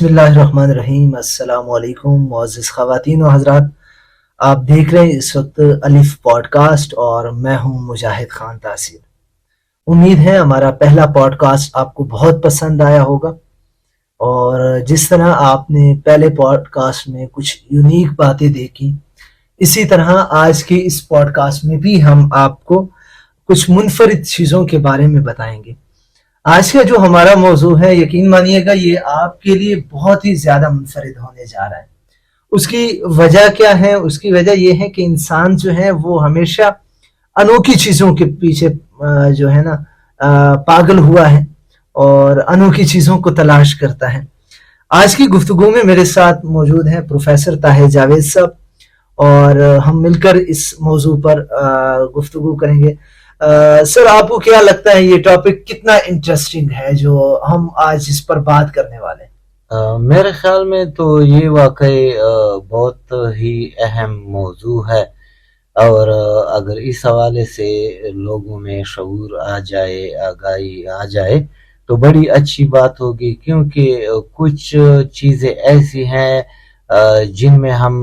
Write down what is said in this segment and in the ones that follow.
بسم اللہ الرحمن الرحیم۔ السلام علیکم معزز خواتین و حضرات، آپ دیکھ رہے ہیں اس وقت الف پوڈ کاسٹ اور میں ہوں مجاہد خان تاثیر۔ امید ہے ہمارا پہلا پوڈ کاسٹ آپ کو بہت پسند آیا ہوگا، اور جس طرح آپ نے پہلے پوڈ کاسٹ میں کچھ یونیک باتیں دیکھی، اسی طرح آج کے اس پوڈ کاسٹ میں بھی ہم آپ کو کچھ منفرد چیزوں کے بارے میں بتائیں گے۔ آج کا جو ہمارا موضوع ہے، یقین مانیے گا یہ آپ کے لیے بہت ہی زیادہ منفرد ہونے جا رہا ہے۔ اس کی وجہ کیا ہے؟ اس کی وجہ یہ ہے کہ انسان جو ہے وہ ہمیشہ انوکھی چیزوں کے پیچھے جو ہے نا پاگل ہوا ہے اور انوکھی چیزوں کو تلاش کرتا ہے۔ آج کی گفتگو میں میرے ساتھ موجود ہیں پروفیسر طاہر جاوید صاحب، اور ہم مل کر اس موضوع پر گفتگو کریں گے۔ سر، آپ کو کیا لگتا ہے یہ ٹاپک کتنا انٹرسٹنگ ہے جو ہم آج اس پر بات کرنے والے ہیں؟ میرے خیال میں تو یہ واقعی بہت ہی اہم موضوع ہے، اور اگر اس حوالے سے لوگوں میں شعور آ جائے، آگاہی آ جائے تو بڑی اچھی بات ہوگی، کیونکہ کچھ چیزیں ایسی ہیں جن میں ہم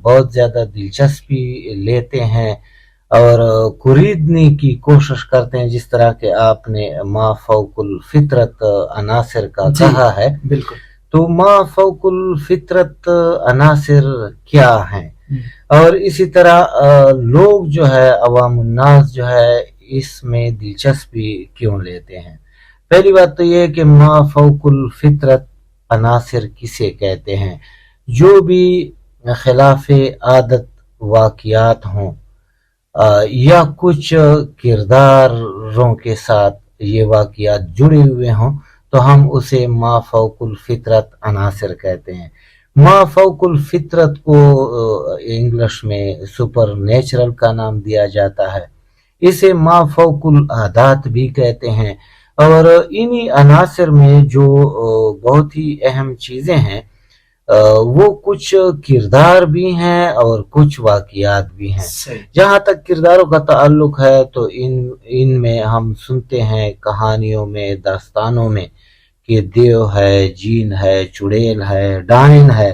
بہت زیادہ دلچسپی لیتے ہیں اور خریدنے کی کوشش کرتے ہیں، جس طرح کہ آپ نے ما فوق الفطرت عناصر کا کہا ہے۔ بالکل۔ تو ما فوق الفطرت عناصر کیا ہیں، اور اسی طرح لوگ جو ہے، عوام الناس جو ہے، اس میں دلچسپی کیوں لیتے ہیں؟ پہلی بات تو یہ کہ ما فوق الفطرت عناصر کسے کہتے ہیں؟ جو بھی خلاف عادت واقعات ہوں یا کچھ کرداروں کے ساتھ یہ واقعات جڑے ہوئے ہوں تو ہم اسے ما فوق الفطرت عناصر کہتے ہیں۔ ما فوق الفطرت کو انگلش میں سپر نیچرل کا نام دیا جاتا ہے، اسے ما فوق العادات بھی کہتے ہیں، اور انہی عناصر میں جو بہت ہی اہم چیزیں ہیں وہ کچھ کردار بھی ہیں اور کچھ واقعات بھی ہیں۔ جہاں تک کرداروں کا تعلق ہے تو ان میں ہم سنتے ہیں کہانیوں میں، داستانوں میں کہ دیو ہے، جین ہے، چڑیل ہے، ڈائن ہے،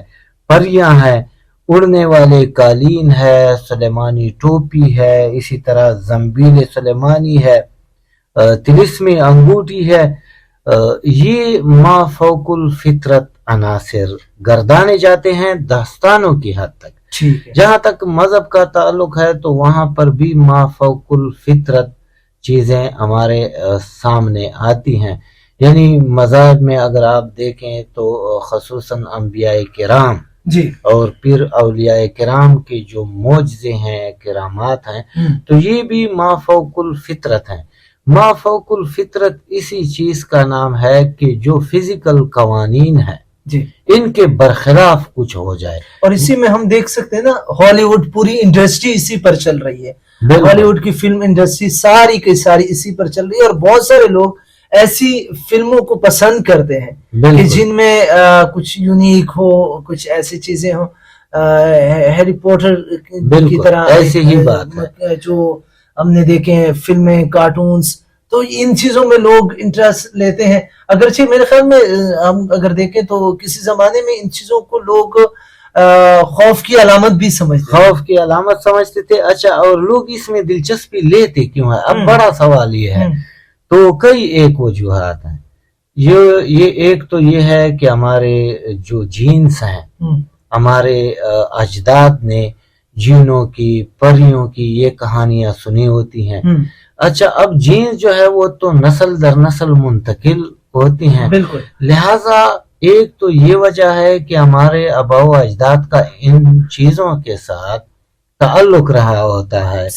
پریاں ہے، اڑنے والے قالین ہے، سلیمانی ٹوپی ہے، اسی طرح زنبیل سلیمانی ہے، طلسمی انگوٹھی ہے۔ یہ ما فوق الفطرت عناصر گردانے جاتے ہیں داستانوں کی حد تک۔ جہاں تک مذہب کا تعلق ہے تو وہاں پر بھی ما فوق الفطرت چیزیں ہمارے سامنے آتی ہیں، یعنی مذہب میں اگر آپ دیکھیں تو خصوصاً انبیاء کرام اور پھر اولیاء کرام کے جو معجزے ہیں، کرامات ہیں، تو یہ بھی ما فوق الفطرت ہیں۔ ما فوق الفطرت اسی چیز کا نام ہے کہ جو فزیکل قوانین ہیں ان کے برخلاف کچھ ہو جائے، اور اسی میں ہم دیکھ سکتے ہیں نا، ہالی ووڈ پوری انڈسٹری اسی پر چل رہی ہے۔ ہالی ووڈ کی فلم انڈسٹری ساری کی ساری اسی پر چل رہی ہے، اور بہت سارے لوگ ایسی فلموں کو پسند کرتے ہیں کہ جن میں کچھ یونیک ہو، کچھ ایسی چیزیں ہوں، ہیری پوٹر کی طرح ایسی ہی بات ہے جو ہم نے دیکھے ہیں، فلمیں، کارٹونز، تو ان چیزوں میں لوگ انٹرسٹ لیتے ہیں۔ اگرچہ میرے خیال میں ہم اگر دیکھیں تو کسی زمانے میں ان چیزوں کو لوگ خوف کی علامت بھی سمجھتے تھے۔ اچھا، اور لوگ اس میں دلچسپی لیتے کیوں ہے؟ اب بڑا سوال یہ ہے۔ تو کئی ایک وجوہات ہیں۔ یہ ایک تو یہ ہے کہ ہمارے جو جینز ہیں، ہمارے اجداد نے جینوں کی، پریوں کی یہ کہانیاں سنی ہوتی ہیں۔ اچھا، اب جینز جو ہے وہ تو نسل در نسل منتقل ہوتی ہیں، لہٰذا ایک تو یہ وجہ ہے کہ ہمارے آباء و اجداد کا ان چیزوں کے ساتھ تعلق رہا ہوتا ہے،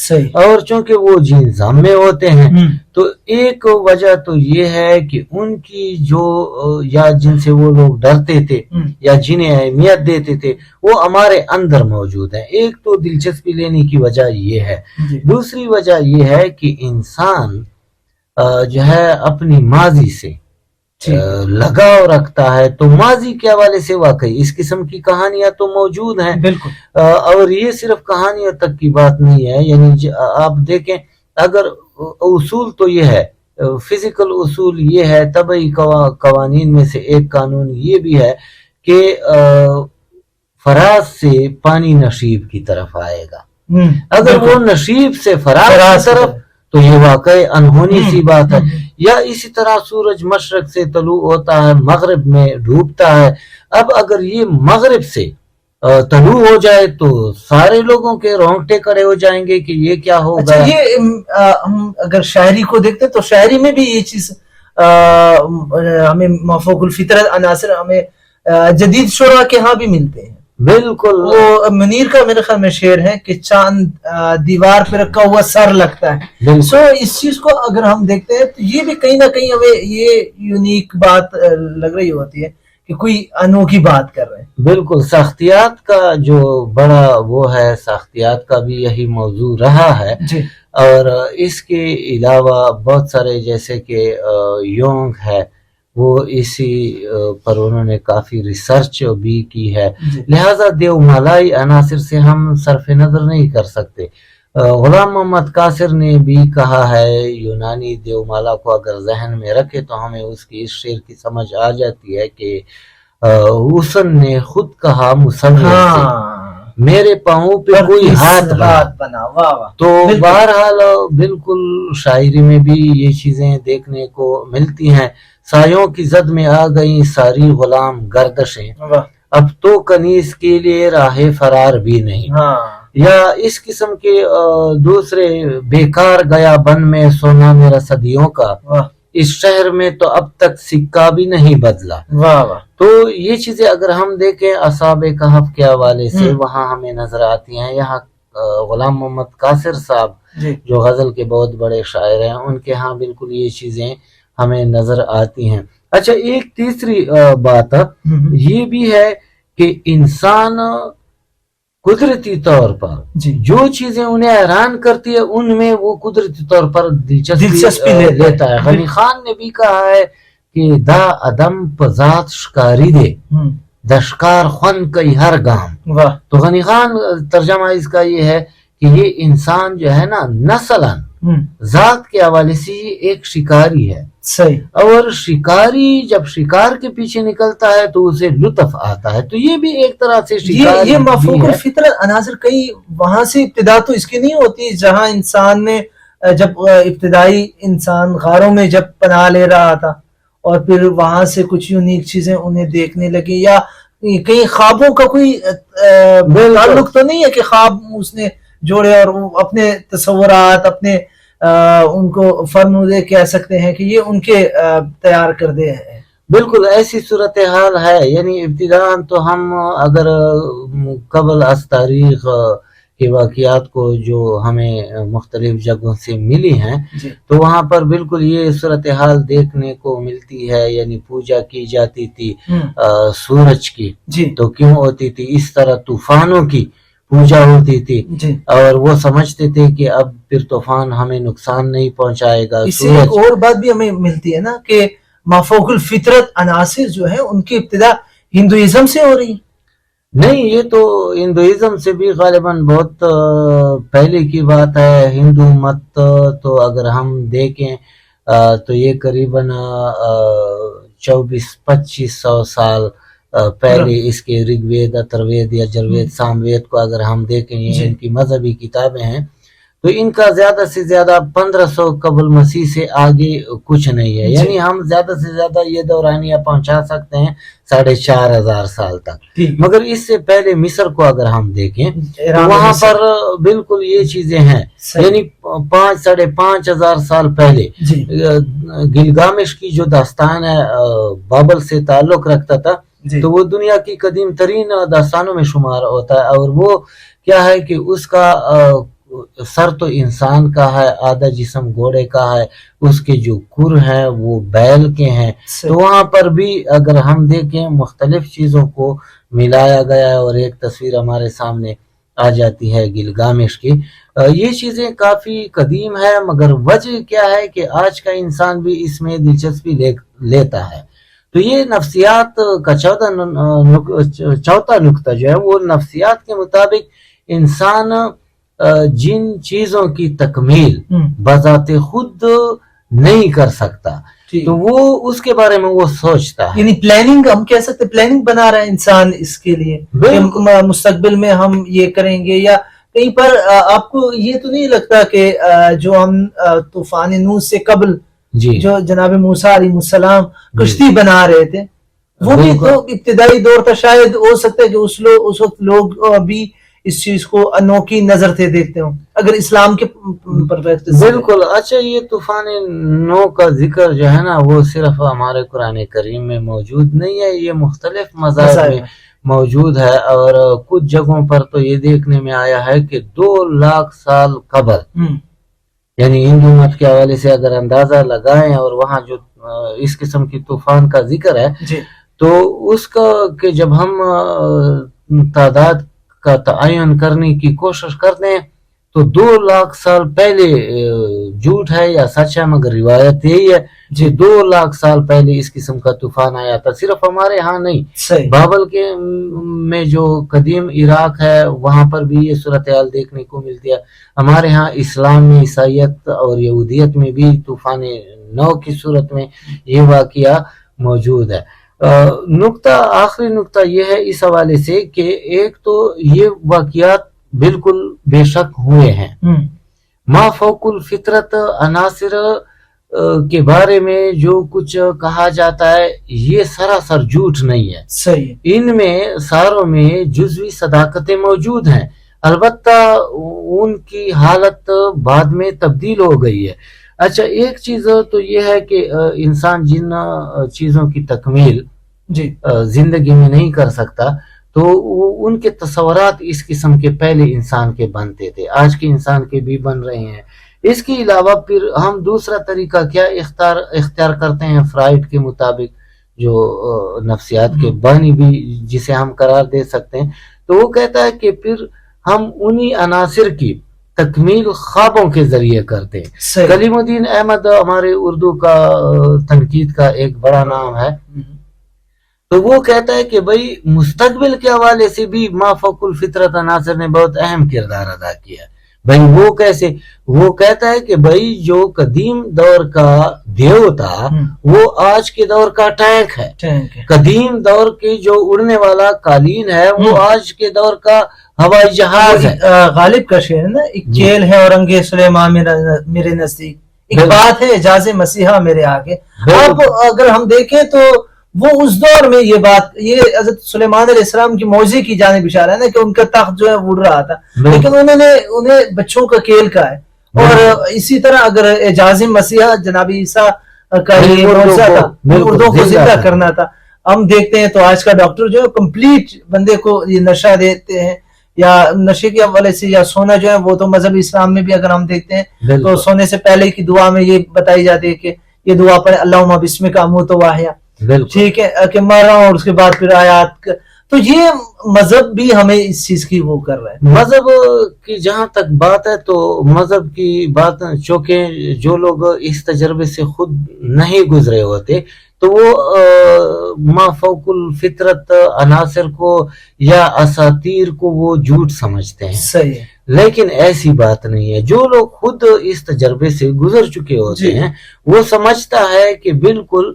اور چونکہ وہ جینز ہم میں ہوتے ہیں تو ایک وجہ تو یہ ہے کہ ان کی جو یا جن سے وہ لوگ ڈرتے تھے یا جنہیں اہمیت دیتے تھے وہ ہمارے اندر موجود ہیں۔ ایک تو دلچسپی لینے کی وجہ یہ ہے۔ دوسری وجہ یہ ہے کہ انسان جو ہے اپنی ماضی سے لگاؤ رکھتا ہے، تو ماضی کے حوالے سے واقعی اس قسم کی کہانیاں تو موجود ہیں۔ اور یہ صرف کہانیوں تک کی بات نہیں ہے، یعنی آپ دیکھیں اگر اصول تو یہ ہے، فزیکل اصول یہ ہے، طبعی قوانین میں سے ایک قانون یہ بھی ہے کہ فراز سے پانی نشیب کی طرف آئے گا. اگر وہ نشیب سے فراز کی طرف تو یہ واقعی انہونی سی بات ہے. یا اسی طرح سورج مشرق سے طلوع ہوتا ہے مغرب میں ڈوبتا ہے. اب اگر یہ مغرب سے طلوع ہو جائے تو سارے لوگوں کے رونگٹے کھڑے ہو جائیں گے کہ یہ کیا ہوگا. یہ ہم اگر شاعری کو دیکھتے تو شاعری میں بھی یہ چیز ہمیں مافوق الفطرت عناصر ہمیں جدید شعراء کے ہاں بھی ملتے ہیں. بالکل. وہ منیر کا میرے خیال میں شعر ہے کہ چاند دیوار پہ رکھا ہوا سر لگتا ہے. سو اس چیز کو اگر ہم دیکھتے ہیں تو یہ بھی کہیں نہ کہیں ہمیں یہ یونیک بات لگ رہی ہوتی ہے کہ کوئی انوکھی بات کر رہے ہیں. بالکل. ساختیات کا جو بڑا وہ ہے، ساختیات کا بھی یہی موضوع رہا ہے. اور اس کے علاوہ بہت سارے جیسے کہ یونگ ہے وہ اسی پر انہوں نے کافی ریسرچ بھی کی ہے. لہذا دیومالائی عناصر سے ہم صرف نظر نہیں کر سکتے. غلام محمد قاصر نے بھی کہا ہے یونانی دیومالا کو اگر ذہن میں رکھے تو ہمیں اس کی اس شعر کی سمجھ آ جاتی ہے کہ حسن نے خود کہا مصور سے میرے پاؤں پہ کوئی ہاتھ بنا. تو بہرحال بالکل شاعری میں بھی یہ چیزیں دیکھنے کو ملتی ہیں. سایوں کی زد میں آ گئی ساری غلام گردشیں، اب تو کنیز کے لیے راہ فرار بھی نہیں. یا اس قسم کے دوسرے، بیکار گیا بن میں سونا میرا صدیوں کا، اس شہر میں تو اب تک سکہ بھی نہیں بدلا. تو یہ چیزیں اگر ہم دیکھیں اصحاب کہف کے حوالے سے وہاں ہمیں نظر آتی ہیں. یہاں غلام محمد قاصر صاحب جو غزل کے بہت بڑے شاعر ہیں ان کے ہاں بالکل یہ چیزیں ہمیں نظر آتی ہیں. اچھا، ایک تیسری بات یہ بھی ہے کہ انسان قدرتی طور پر جو چیزیں انہیں حیران کرتی ہے ان میں وہ قدرتی طور پر دلچسپی لیتا ہے. غنی خان نے بھی کہا ہے کہ دا عدم پذات شکاری دے دشکار خون کئی ہر گام. تو غنی خان ترجمہ اس کا یہ ہے کہ یہ انسان جو ہے نا نسلاً ذات کے حوالے سے یہ ایک شکاری ہے. صحیح. اور شکاری جب شکار کے پیچھے نکلتا ہے تو اسے لطف آتا ہے. تو یہ بھی ایک طرح سے شکار. یہ مفہوم الفطرت عناصر کئی وہاں سے ابتدا تو اس کی نہیں ہوتی جہاں انسان نے جب ابتدائی انسان غاروں میں جب پناہ لے رہا تھا اور پھر وہاں سے کچھ یونیک چیزیں انہیں دیکھنے لگی. یا کئی خوابوں کا کوئی تعلق تو نہیں ہے کہ خواب اس نے جوڑے اور اپنے تصورات اپنے ان کو فرمودے کہہ سکتے ہیں کہ یہ ان کے تیار کردے ہیں. بالکل ایسی صورتحال ہے. یعنی ابتداءً تو ہم اگر قبل از تاریخ کے واقعات کو جو ہمیں مختلف جگہوں سے ملی ہیں تو وہاں پر بالکل یہ صورتحال دیکھنے کو ملتی ہے. یعنی پوجا کی جاتی تھی سورج کی. تو کیوں ہوتی تھی؟ اس طرح طوفانوں کی پوجا ہوتی تھی اور وہ سمجھتے تھے کہ اب پھر طوفان ہمیں نقصان نہیں پہنچائے گا. اس سے ایک اور بات بھی ہمیں ملتی ہے نا کہ مافوق الفطرت عناصر جو ہیں ان کی ابتدا ہندوازم سے ہو رہی. نہیں، یہ تو ہندوازم سے بھی غالباً بہت پہلے کی بات ہے. ہندو مت تو اگر ہم دیکھیں تو یہ قریباً 2400-2500 سال پہلے اس کے رگ وید، اتروید یا جروید، ساموید کو اگر ہم دیکھیں ان کی مذہبی کتابیں ہیں تو ان کا زیادہ سے زیادہ 1500 قبل مسیح سے آگے کچھ نہیں ہے. یعنی ہم زیادہ سے زیادہ یہ دورانیہ پہنچا سکتے ہیں 4500 سال تک. مگر اس سے پہلے مصر کو اگر ہم دیکھیں تو وہاں پر بالکل یہ چیزیں ہیں. یعنی 5-5.5 سال پہلے گلگامش کی جو داستان ہے بابل سے تعلق رکھتا تھا تو وہ دنیا کی قدیم ترین داستانوں میں شمار ہوتا ہے. اور وہ کیا ہے کہ اس کا سر تو انسان کا ہے، آدھا جسم گھوڑے کا ہے، اس کے جو کھر ہیں وہ بیل کے ہیں. تو وہاں پر بھی اگر ہم دیکھیں مختلف چیزوں کو ملایا گیا ہے اور ایک تصویر ہمارے سامنے آ جاتی ہے گلگامش کی. یہ چیزیں کافی قدیم ہے مگر وجہ کیا ہے کہ آج کا انسان بھی اس میں دلچسپی لیتا ہے. تو یہ نفسیات کا چوتھا نقطہ جو ہے وہ نفسیات کے مطابق انسان جن چیزوں کی تکمیل بذات خود نہیں کر سکتا تو وہ اس کے بارے میں وہ سوچتا ہے. یعنی پلاننگ ہم کہہ سکتے پلاننگ بنا رہا ہے انسان اس کے لیے کہ مستقبل میں ہم یہ کریں گے. یا کہیں پر آپ کو یہ تو نہیں لگتا کہ جو ہم طوفان نوح سے قبل جو جناب موسیٰ علیہ السلام کشتی بنا رہے تھے وہ بھی تو ابتدائی دور تھا, شاید ہو سکتا ہے کہ اس وقت لوگ بھی اس چیز کو انوکھی نظر سے دیکھتے ہوں اگر اسلام کے پرسپیکٹو سے. بالکل. اچھا, یہ طوفان نوح کا ذکر جو ہے نا وہ صرف ہمارے قرآن کریم میں موجود نہیں ہے, یہ مختلف مذاہب میں موجود ہے, اور کچھ جگہوں پر تو یہ دیکھنے میں آیا ہے کہ 2 لاکھ سال قبل, یعنی ہندو مت کے حوالے سے اگر اندازہ لگائیں اور وہاں جو اس قسم کی طوفان کا ذکر ہے تو اس کا کہ جب ہم تعداد کا تعین کرنے کی کوشش کرتے ہیں تو 2 لاکھ سال پہلے جھوٹ ہے یا سچ ہے, مگر روایت یہی ہے کہ 2 لاکھ سال پہلے اس قسم کا طوفان آیا تھا. صرف ہمارے ہاں نہیں, بابل کے میں جو قدیم عراق ہے وہاں پر بھی یہ صورتحال دیکھنے کو ملتی ہے. ہمارے ہاں اسلام میں, عیسائیت اور یہودیت میں بھی طوفان نوح کی صورت میں یہ واقعہ موجود ہے. آخری نقطہ یہ ہے اس حوالے سے کہ ایک تو یہ واقعات بالکل بے شک ہوئے ہیں, ما فوق الفطرت عناصر کے بارے میں جو کچھ کہا جاتا ہے یہ سراسر جھوٹ نہیں ہے. صحیح, ان میں ساروں میں جزوی صداقتیں موجود ہیں, البتہ ان کی حالت بعد میں تبدیل ہو گئی ہے. اچھا, ایک چیز تو یہ ہے کہ انسان جن چیزوں کی تکمیل زندگی میں نہیں کر سکتا تو ان کے تصورات اس قسم کے پہلے انسان کے بنتے تھے, آج کے انسان کے بھی بن رہے ہیں. اس کے علاوہ پھر ہم دوسرا طریقہ کیا اختیار کرتے ہیں فرائڈ کے مطابق, جو نفسیات کے بانی بھی جسے ہم قرار دے سکتے ہیں, تو وہ کہتا ہے کہ پھر ہم انہی عناصر کی تکمیل خوابوں کے ذریعے کرتے ہیں. کلیم الدین احمد ہمارے اردو کا تنقید کا ایک بڑا نام ہے, تو وہ کہتا ہے کہ بھئی مستقبل کے حوالے سے بھی ما فوق الفطرت عناصر نے بہت اہم کردار ادا کیا ہے. بھئی وہ کیسے؟ وہ کہتا ہے کہ بھئی جو قدیم دور کا دیو تھا وہ آج کے دور کا ٹینک ہے, قدیم دور کی جو اڑنے والا قالین ہے وہ آج کے دور کا ہوائی جہاز ہے. غالب کا شعر ہے نا, ایک کھیل ہے اورنگ سلیمان میرے نزدیک, ایک بات ہے اعجاز مسیحا میرے آگے. اب اگر ہم دیکھیں تو وہ اس دور میں یہ بات, یہ حضرت سلیمان علیہ السلام کی موضوع کی جانب اشارہ ہے نا کہ ان کا تخت جو ہے اڑ رہا تھا, لیکن انہیں بچوں کا کھیل کا ہے. اور اسی طرح اگر اعجاز مسیحا جناب عیسیٰ کا یہ معجزہ تھا, مردوں کو زندہ کرنا تھا. ہم دیکھتے ہیں تو آج کا ڈاکٹر جو ہے کمپلیٹ بندے کو یہ نشہ دیتے ہیں, یا نشے کے حوالے سے, یا سونا جو ہے وہ تو مذہب اسلام میں بھی اگر ہم دیکھتے ہیں تو سونے سے پہلے کی دعا میں یہ بتائی جاتی ہے کہ یہ دعا پڑھے اللہم بسمک اموت و احیا, ٹھیک ہے, کہ مر رہا ہوں, اور اس کے بعد پھر آیات. تو یہ مذہب بھی ہمیں اس چیز کی وہ کر رہا ہے. مذہب کی جہاں تک بات ہے تو مذہب کی بات, چونکہ جو لوگ اس تجربے سے خود نہیں گزرے ہوتے تو وہ ما فوق الفطرت عناصر کو یا اساطیر کو وہ جھوٹ سمجھتے ہیں. صحیح, لیکن ایسی بات نہیں ہے. جو لوگ خود اس تجربے سے گزر چکے ہوتے ہیں وہ سمجھتا ہے کہ بالکل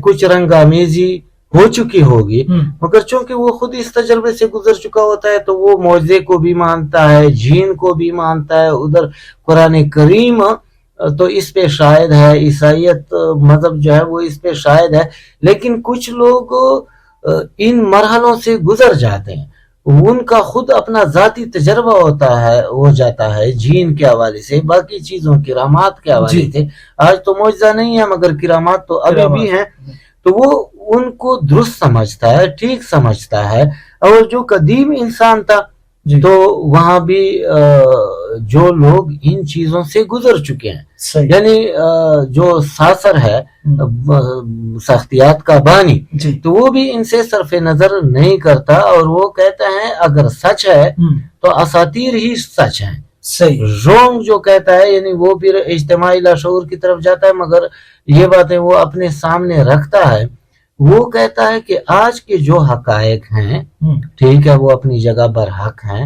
کچھ رنگ آمیزی ہو چکی ہوگی, مگر چونکہ وہ خود اس تجربے سے گزر چکا ہوتا ہے تو وہ معجزے کو بھی مانتا ہے, جین کو بھی مانتا ہے. ادھر قرآن کریم تو اس پہ شاہد ہے, عیسائیت مذہب جو ہے وہ اس پہ شاہد ہے, لیکن کچھ لوگ ان مرحلوں سے گزر جاتے ہیں. ان کا خود اپنا ذاتی تجربہ ہو جاتا ہے جین کے حوالے سے, باقی چیزوں کرامات کے حوالے سے. آج تو معجزہ نہیں ہے مگر کرامات تو ابھی بھی ہیں, تو وہ ان کو درست سمجھتا ہے, ٹھیک سمجھتا ہے. اور جو قدیم انسان تھا تو وہاں بھی جو لوگ ان چیزوں سے گزر چکے ہیں, یعنی جو ساسر ہے سختیات کا بانی, تو وہ بھی ان سے صرف نظر نہیں کرتا, اور وہ کہتا ہے اگر سچ ہے تو اساطیر ہی سچ ہیں. روم جو کہتا ہے, یعنی وہ پھر اجتماعی لاشعور کی طرف جاتا ہے, مگر یہ باتیں وہ اپنے سامنے رکھتا ہے. وہ کہتا ہے کہ آج کے جو حقائق ہیں ٹھیک ہے وہ اپنی جگہ پر حق ہیں,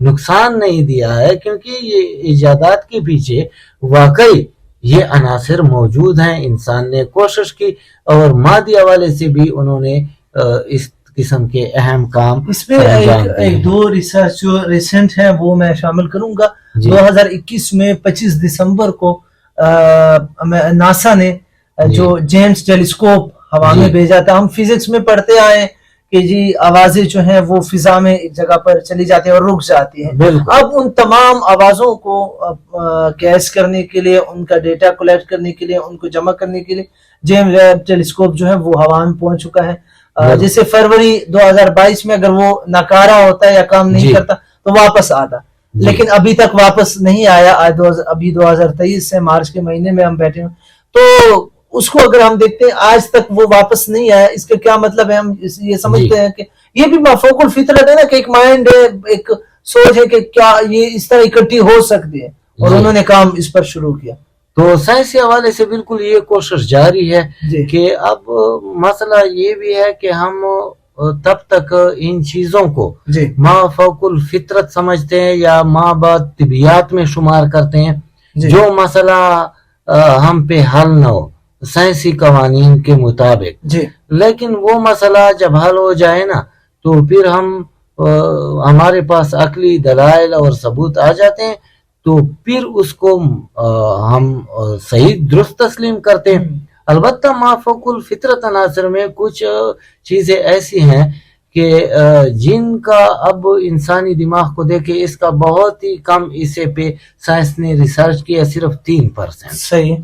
نقصان نہیں دیا ہے، کیونکہ یہ ایجادات کے پیچھے واقعی یہ عناصر موجود ہیں. انسان نے کوشش کی اور مادی حوالے سے بھی انہوں نے اس قسم کے اہم کام اس میں ایک دو ریسرچ جو ریسنٹ ہیں وہ میں شامل کروں گا. 2021 میں 25 دسمبر کو ناسا نے جو جیمس ٹیلیسکوپ ہوا میں بھیجا تھا. ہم فزکس میں پڑھتے آئے کہ جی آوازیں جو ہیں وہ فضا میں ایک جگہ پر چلی جاتی ہیں اور رک جاتی ہیں. اب ان تمام آوازوں کو کیچ کرنے کے لیے، ان کا ڈیٹا کلیکٹ کرنے کے لیے، ان کو جمع کرنے کے لیے جیمس ٹیلیسکوپ جو ہے وہ ہوا میں پہنچ چکا ہے. جیسے فروری 2022 میں اگر وہ ناکارہ ہوتا ہے یا کام نہیں کرتا تو واپس آتا، لیکن ابھی تک واپس نہیں آیا. ابھی 2023 سے مارچ کے مہینے میں ہم بیٹھے ہیں، تو اس کو اگر ہم دیکھتے ہیں آج تک وہ واپس نہیں آیا. اس کا کیا مطلب ہے؟ ہم یہ سمجھتے ہیں کہ یہ بھی مفوق الفطرت ہے نا، کہ ایک مائنڈ ہے، ایک سوچ ہے کہ کیا یہ اس طرح اکٹھی ہو سکتی ہے، اور انہوں نے کام اس پر شروع کیا. تو سائنسی حوالے سے بالکل یہ کوشش جاری ہے کہ اب مسئلہ یہ بھی ہے کہ ہم تب تک ان چیزوں کو ما فوق الفطرت سمجھتے ہیں یا ما بعد طبیعت میں شمار کرتے ہیں جو مسئلہ ہم پہ حل نہ ہو سائنسی قوانین کے مطابق. لیکن وہ مسئلہ جب حل ہو جائے نا تو پھر ہمارے پاس عقلی دلائل اور ثبوت آ جاتے ہیں، تو پھر اس کو ہم صحیح درست تسلیم کرتے ہیں. البتہ ما فوق الفطرت عناصر میں کچھ چیزیں ایسی ہیں کہ جن کا اب انسانی دماغ کو دیکھے اس کا بہت ہی کم حصے پہ سائنس نے ریسرچ کیا، صرف 3%. صحیح.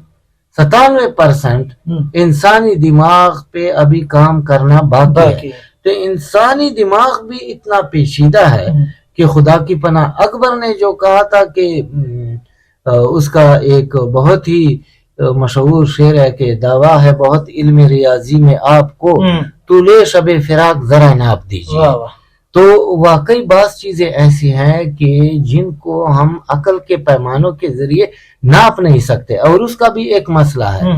97% انسانی دماغ پہ ابھی کام کرنا باقی ہے. تو انسانی دماغ بھی اتنا پیچیدہ ہے کہ خدا کی پناہ. اکبر نے جو کہا تھا کہ اس کا ایک بہت ہی مشہور شعر ہے کہ دعویٰ ہے بہت علم ریاضی میں آپ کو، طولے شب فراق ذرا ناپ دیجیے. تو واقعی بعض چیزیں ایسی ہیں کہ جن کو ہم عقل کے پیمانوں کے ذریعے ناپ نہیں سکتے، اور اس کا بھی ایک مسئلہ ہے.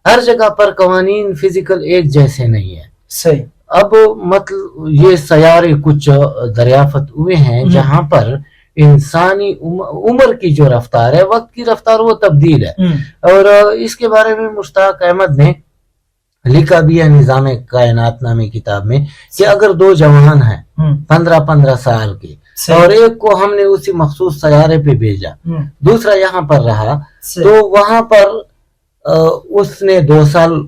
ہر جگہ پر قوانین فزیکل ایک جیسے نہیں ہیں. صحیح. اب مطلب یہ سیارے کچھ دریافت ہوئے ہیں جہاں پر انسانی عمر کی جو رفتار ہے، وقت کی رفتار، وہ تبدیل ہے. اور اس کے بارے میں مشتاق احمد نے لکھا بھی ہے نظام کائنات نامی کتاب میں کہ اگر دو جوان ہیں 15 سال کے، اور ایک کو ہم نے اسی مخصوص سیارے پہ بھیجا، دوسرا یہاں پر رہا، تو وہاں پر اس نے 2 سال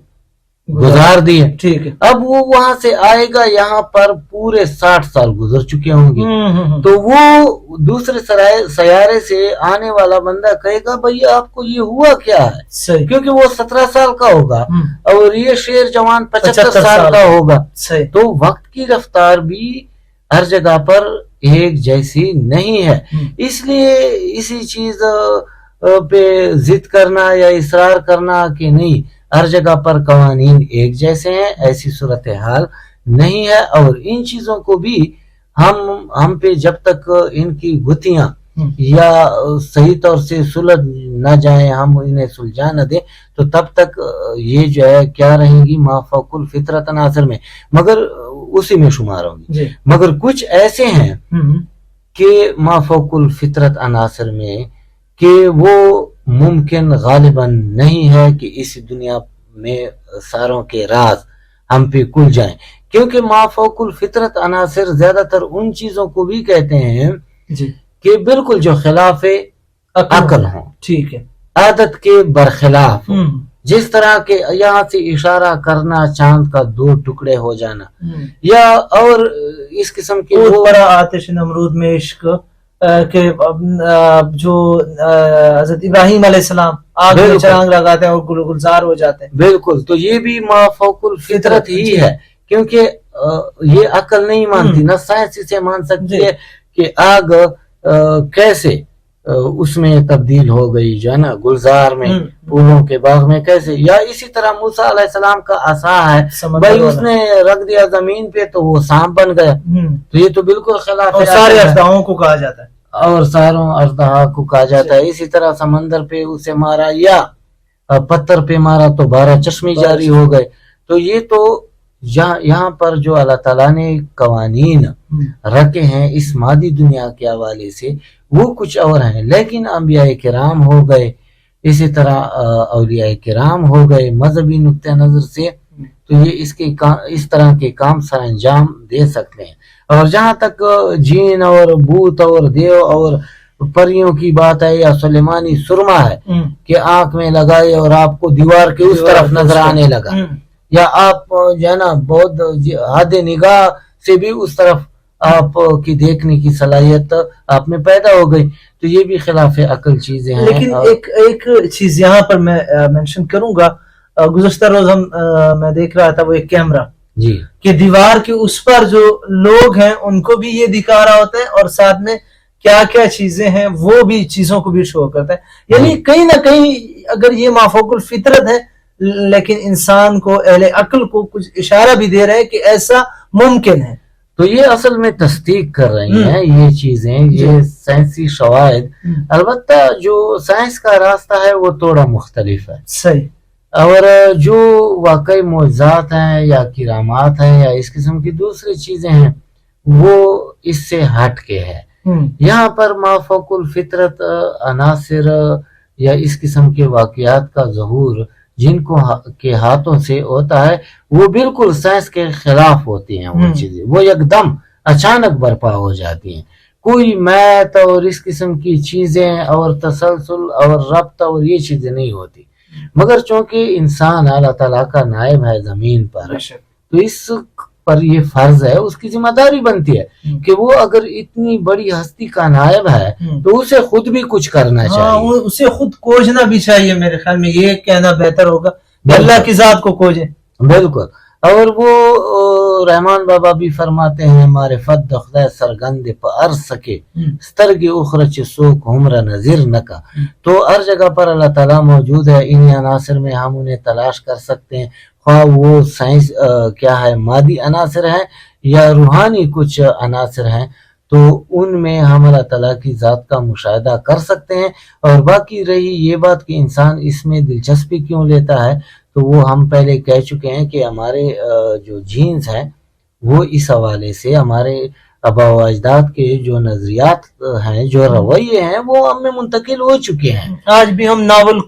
گزار دیے. ٹھیک ہے. اب وہ وہاں سے آئے گا، یہاں پر پورے 60 سال گزر چکے ہوں گے. تو وہ دوسرے سیارے سے آنے والا بندہ کہے گا بھئی آپ کو یہ ہوا کیا ہے، کیونکہ وہ 17 سال کا ہوگا اور یہ شیر جوان 75 سال کا ہوگا. تو وقت کی رفتار بھی ہر جگہ پر ایک جیسی نہیں ہے. اس لیے اسی چیز پہ ضد کرنا یا اصرار کرنا کہ نہیں ہر جگہ پر قوانین ایک جیسے ہیں، ایسی صورتحال نہیں ہے. اور ان چیزوں کو بھی ہم پہ جب تک ان کی گتھیاں یا صحیح طور سے سلجھ نہ جائیں، ہم انہیں سلجھا نہ دیں، تو تب تک یہ جو ہے کیا رہیں گی ما فوق الفطرت عناصر میں، مگر اسی میں شمار ہوں گی. مگر کچھ ایسے ہیں کہ ما فوق الفطرت عناصر میں کہ وہ ممکن غالباً نہیں ہے کہ اس دنیا میں ساروں کے راز ہم پہ کھل جائیں، کیونکہ ما فوق الفطرت عناصر زیادہ تر ان چیزوں کو بھی کہتے ہیں کہ بالکل جو خلاف عقل ہوں، ٹھیک ہے، عادت کے برخلاف ہوں. جس طرح کہ یہاں سے اشارہ کرنا، چاند کا 2 ٹکڑے ہو جانا، یا اور اس قسم کے آتش نمرود میں عشق کہ جو حضرت ابراہیم علیہ السلام آگ میں چھلانگ لگاتے ہیں اور گلزار ہو جاتے ہیں. بالکل. تو یہ بھی ما فوق الفطرت ہی ہے، کیونکہ یہ عقل نہیں مانتی، نہ سائنس اسے مان سکتی ہے کہ آگ کیسے اس میں تبدیل ہو گئی جو ہے نا گلزار میں، پھولوں کے باغ میں کیسے. یا اسی طرح موسیٰ علیہ السلام کا عصا ہے، بھائی اس نے رکھ دیا زمین پہ تو وہ سانپ بن گیا. تو یہ تو بالکل خلاف ہے. سارے اژدہاؤں کو کہا جاتا ہے، اور ساروں اژدہا کو کہا جاتا ہے. اسی طرح سمندر پہ اسے مارا یا پتھر پہ مارا تو 12 چشمے جاری ہو گئے. تو یہ تو یہاں پر جو اللہ تعالیٰ نے قوانین رکھے ہیں اس مادی دنیا کے حوالے سے وہ کچھ اور ہیں، لیکن انبیاء کرام ہو گئے، اسی طرح اولیاء کرام ہو گئے، مذہبی نقطہ نظر سے تو یہ اس طرح کے کام سر انجام دے سکتے ہیں۔ اور جہاں تک جین اور بھوت اور دیو اور پریوں کی بات ہے یا سلیمانی سرما ہے کہ آنکھ میں لگائے اور آپ کو دیوار کے اس طرف نظر آنے لگا، یا آپ جو ہے نا بہت حد نگاہ سے بھی اس طرف آپ کی دیکھنے کی صلاحیت آپ میں پیدا ہو گئی، تو یہ بھی خلاف عقل چیزیں ہیں۔ لیکن ایک چیز یہاں پر میں مینشن کروں گا، گزشتہ روز میں دیکھ رہا تھا وہ ایک کیمرہ جی کہ دیوار کے اس پر جو لوگ ہیں ان کو بھی یہ دکھا رہا ہوتا ہے اور ساتھ میں کیا کیا چیزیں ہیں وہ بھی چیزوں کو بھی شو کرتا ہے، یعنی کہیں نہ کہیں اگر یہ مافوق الفطرت ہے لیکن انسان کو، اہل عقل کو کچھ اشارہ بھی دے رہے ہیں کہ ایسا ممکن ہے۔ تو یہ اصل میں تصدیق کر رہی ہیں یہ چیزیں، یہ سائنسی شواہد۔ البتہ جو سائنس کا راستہ ہے وہ تھوڑا مختلف ہے، صحیح، اور جو واقعی معجزات ہیں یا کرامات ہیں یا اس قسم کی دوسری چیزیں ہیں وہ اس سے ہٹ کے ہے۔ یہاں پر مافوق الفطرت عناصر یا اس قسم کے واقعات کا ظہور جن کو کے ہاتھوں سے ہوتا ہے وہ بالکل سائنس کے خلاف ہوتی ہیں، وہ چیزیں وہ یکدم اچانک برپا ہو جاتی ہیں، کوئی میت اور اس قسم کی چیزیں اور تسلسل اور ربط اور یہ چیزیں نہیں ہوتی، مگر چونکہ انسان اللہ تعالیٰ کا نائب ہے زمین پر تو اس پر یہ فرض ہے، اس کی ذمہ داری بنتی ہے کہ وہ اگر اتنی بڑی ہستی کا نائب ہے تو اسے خود بھی کچھ کرنا چاہیے، اسے خود کوجنا بھی چاہیے، میرے خیال میں یہ کہنا بہتر ہوگا کہ اللہ کی ذات کو کوجیں۔ بالکل، اور وہ رحمان بابا بھی فرماتے ہیں معرفت دخدہ سرگند پر سکے سترگ اخرچ سوک ہمرا نظر نکا، تو ہر جگہ پر اللہ تعالیٰ موجود ہے، انہی عناصر میں ہم انہیں تلاش کر سکتے ہیں، خواہ وہ سائنس کیا ہے مادی عناصر ہیں یا روحانی کچھ عناصر ہیں، تو ان میں ہم اللہ تعالیٰ کی ذات کا مشاہدہ کر سکتے ہیں۔ اور باقی رہی یہ بات کہ انسان اس میں دلچسپی کیوں لیتا ہے، تو وہ ہم پہلے کہہ چکے ہیں کہ ہمارے جو جینز ہیں وہ اس حوالے سے ہمارے آبا و اجداد کے جو نظریات ہیں، جو رویے ہیں، وہ ہم میں منتقل ہو چکے ہیں۔ آج بھی ہم ناول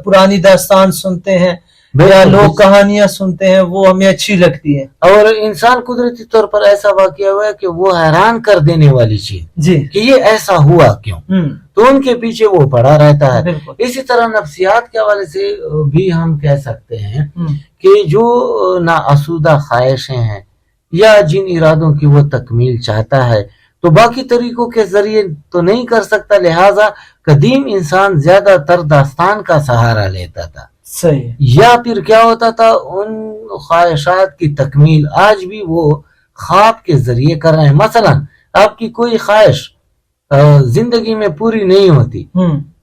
پرانی داستان سنتے ہیں یا لوگ کہانیاں سنتے ہیں، وہ ہمیں اچھی لگتی ہے، اور انسان قدرتی طور پر ایسا واقعہ ہوا ہے کہ وہ حیران کر دینے والی چیز جی کہ یہ ایسا ہوا کیوں، تو ان کے پیچھے وہ پڑا رہتا ہے۔ اسی طرح نفسیات کے حوالے سے بھی ہم کہہ سکتے ہیں کہ جو ناآسودہ خواہشیں ہیں یا جن ارادوں کی وہ تکمیل چاہتا ہے تو باقی طریقوں کے ذریعے تو نہیں کر سکتا، لہٰذا قدیم انسان زیادہ تر داستان کا سہارا لیتا تھا، صحیح، یا پھر کیا ہوتا تھا ان خواہشات کی تکمیل آج بھی وہ خواب کے ذریعے کر رہے ہیں۔ مثلا آپ کی کوئی خواہش زندگی میں پوری نہیں ہوتی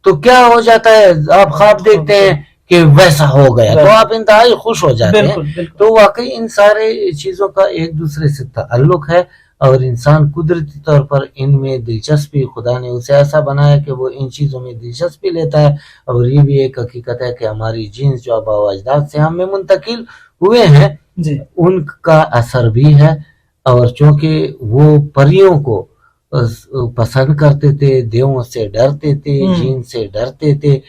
تو کیا ہو جاتا ہے، آپ خواب دیکھتے ہیں کہ ویسا ہو گیا تو آپ انتہائی خوش ہو جاتے ہیں۔ تو واقعی ان سارے چیزوں کا ایک دوسرے سے تعلق ہے، اور انسان قدرتی طور پر ان میں دلچسپی، خدا نے اسے ایسا بنایا کہ وہ ان چیزوں میں دلچسپی لیتا ہے، اور یہ بھی ایک حقیقت ہے کہ ہماری جینز جو آبا و اجداد سے ہم میں منتقل ہوئے ہیں ان کا اثر بھی ہے، اور چونکہ وہ پریوں کو پسند کرتے تھے، دیووں سے ڈرتے تھے، جین سے ڈرتے تھے،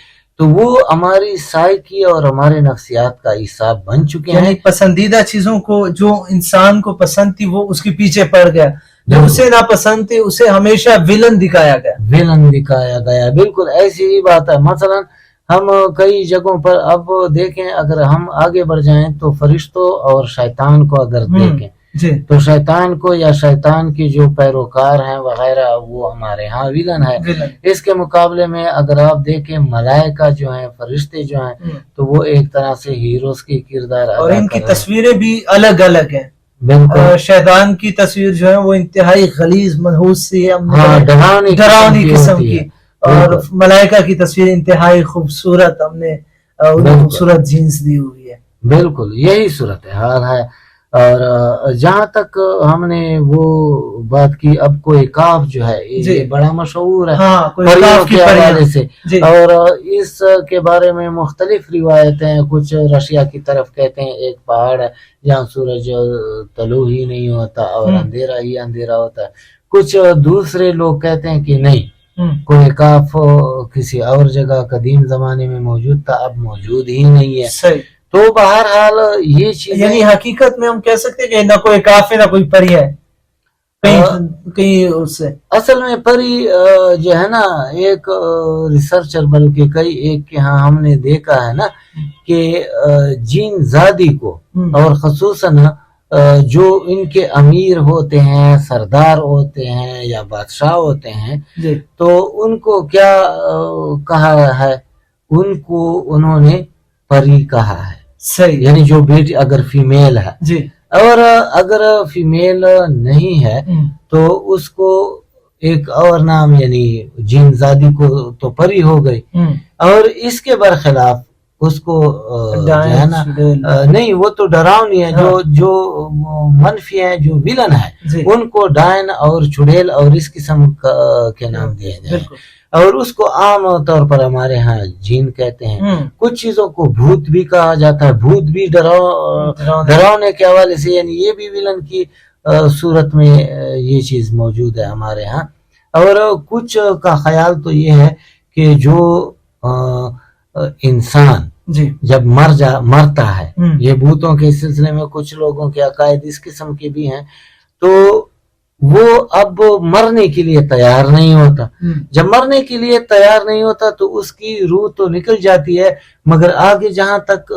تو وہ ہماری سائیکی اور ہمارے نفسیات کا حصہ بن چکے ہیں۔ پسندیدہ چیزوں کو جو انسان کو پسند تھی وہ اس کے پیچھے پڑ گیا، جو اسے ناپسند تھی اسے ہمیشہ ویلن دکھایا گیا۔ بالکل ایسی ہی بات ہے۔ مثلا ہم کئی جگہوں پر اب دیکھیں، اگر ہم آگے بڑھ جائیں تو فرشتوں اور شیطان کو اگر دیکھیں تو شیطان کو یا شیطان کے جو پیروکار ہیں وغیرہ وہ ہمارے ہاں ویلن ہے۔ اس کے مقابلے میں اگر آپ دیکھیں ملائکہ جو ہیں، فرشتے جو ہیں، تو وہ ایک طرح سے ہیروز کی کردار ادا کر رہے ہیں، اور ان کی تصویریں بھی الگ الگ ہیں۔ بالکل شیطان کی تصویر جو ہے وہ انتہائی غلیظ منحوس سی ہے، ڈراؤنی قسم کی، اور ملائکہ کی تصویر انتہائی خوبصورت، ہم نے خوبصورت جینس دی ہوئی ہے۔ بالکل یہی صورت حال ہے۔ اور جہاں تک ہم نے وہ بات کی، اب کوئی کاف جو ہے یہ بڑا مشہور ہے پریوں کے حوالے سے، اور اس کے بارے میں مختلف روایتیں، کچھ رشیا کی طرف کہتے ہیں ایک پہاڑ ہے جہاں سورج طلوع ہی نہیں ہوتا اور اندھیرا ہی اندھیرا ہوتا ہے، کچھ دوسرے لوگ کہتے ہیں کہ نہیں، کوئی کاف کسی اور جگہ قدیم زمانے میں موجود تھا، اب موجود ہی نہیں ہے۔ تو بہرحال یہ چیز، یعنی حقیقت میں ہم کہہ سکتے ہیں کہ نہ کوئی کاف ہے نہ کوئی پری ہے، کہیں اس سے اصل میں پری جو ہے نا، ایک ریسرچر بلکہ کئی ایک کے ہاں ہم نے دیکھا ہے نا کہ جین زادی کو، اور خصوصاً جو ان کے امیر ہوتے ہیں، سردار ہوتے ہیں یا بادشاہ ہوتے ہیں، تو ان کو کیا کہا ہے؟ ان کو انہوں نے پری کہا ہے، صحیح، یعنی جو بیٹی اگر فیمیل ہے، اور اگر فیمیل نہیں ہے تو اس کو ایک اور نام، یعنی جین زادی کو تو پری ہو گئی، اور اس کے برخلاف اس کو نہیں، وہ تو ڈراؤنی ہے، جو منفی ہیں، جو ویلن ہے، ان کو ڈائن اور چڑیل اور اس قسم کے نام دیے جائیں، اور اس کو عام طور پر ہمارے ہاں جین کہتے ہیں۔ کچھ چیزوں کو بھوت بھی کہا جاتا ہے، بھوت بھی ڈراؤنے کے حوالے سے، یعنی یہ بھی ویلن کی صورت میں یہ چیز موجود ہے ہمارے ہاں۔ اور کچھ کا خیال تو یہ ہے کہ جو انسان جب مرتا ہے، یہ بھوتوں کے سلسلے میں کچھ لوگوں کے عقائد اس قسم کے بھی ہیں، تو وہ اب مرنے کے لیے تیار نہیں ہوتا۔ جب مرنے کے لیے تیار نہیں ہوتا تو اس کی روح تو نکل جاتی ہے، مگر آگے جہاں تک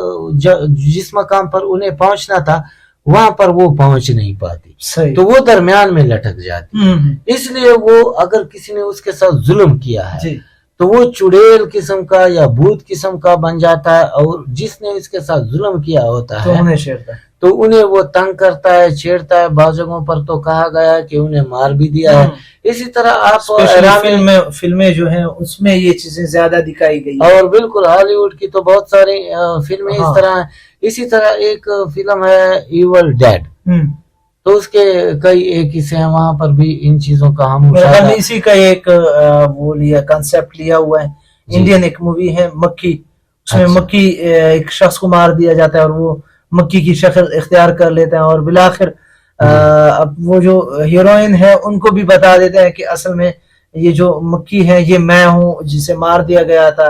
جس مقام پر انہیں پہنچنا تھا وہاں پر وہ پہنچ نہیں پاتی، تو وہ درمیان میں لٹک جاتی۔ اس لیے وہ اگر کسی نے اس کے ساتھ ظلم کیا ہے تو وہ چڑیل قسم کا یا بھوت قسم کا بن جاتا ہے، اور جس نے اس کے ساتھ ظلم کیا ہوتا ہے تو انہیں وہ تنگ کرتا ہے، چھیڑتا ہے۔ بعض جگہوں پر تو کہا گیا ہے کہ انہیں مار بھی دیا ہے۔ اسی طرح آپ فلمیں جو ہیں اس میں یہ چیزیں زیادہ دکھائی گئی، اور بالکل ہالی ووڈ کی تو بہت ساری فلمیں اس طرح ہیں۔ اسی طرح ایک فلم ہے ایول ڈیڈ، تو اس کے کئی ایک حصے ہیں، وہاں پر بھی ان چیزوں کا ہم اسی کا ایک وہ لیا کنسپٹ لیا ہوا ہے۔ انڈین ایک مووی ہے مکی، اس میں مکی ایک شخص کو مار دیا جاتا ہے اور وہ مکی کی شکل اختیار کر لیتا ہے، اور بالآخر اب وہ جو ہیروئن ہے ان کو بھی بتا دیتے ہیں کہ اصل میں یہ جو مکی ہے یہ میں ہوں جسے مار دیا گیا تھا،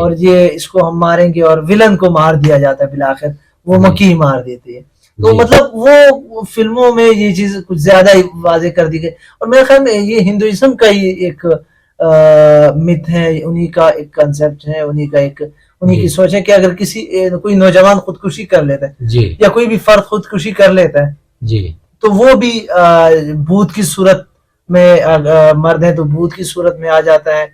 اور یہ اس کو ہم ماریں گے، اور ولن کو مار دیا جاتا ہے، بالآخر وہ مکی مار دیتی ہے۔ تو مطلب وہ فلموں میں یہ چیز کچھ زیادہ ہی واضح کر دی گئی، اور میرے خیال میں یہ ہندوازم کا ہی ایک مت ہے، انہی کا ایک کنسپٹ ہے، انہی کی سوچ ہے کہ اگر کوئی نوجوان خودکشی کر لیتا ہے یا کوئی بھی فرد خودکشی کر لیتا ہے تو وہ بھی بھوت کی صورت میں، مرد ہے تو بھوت کی صورت میں آ جاتا ہے،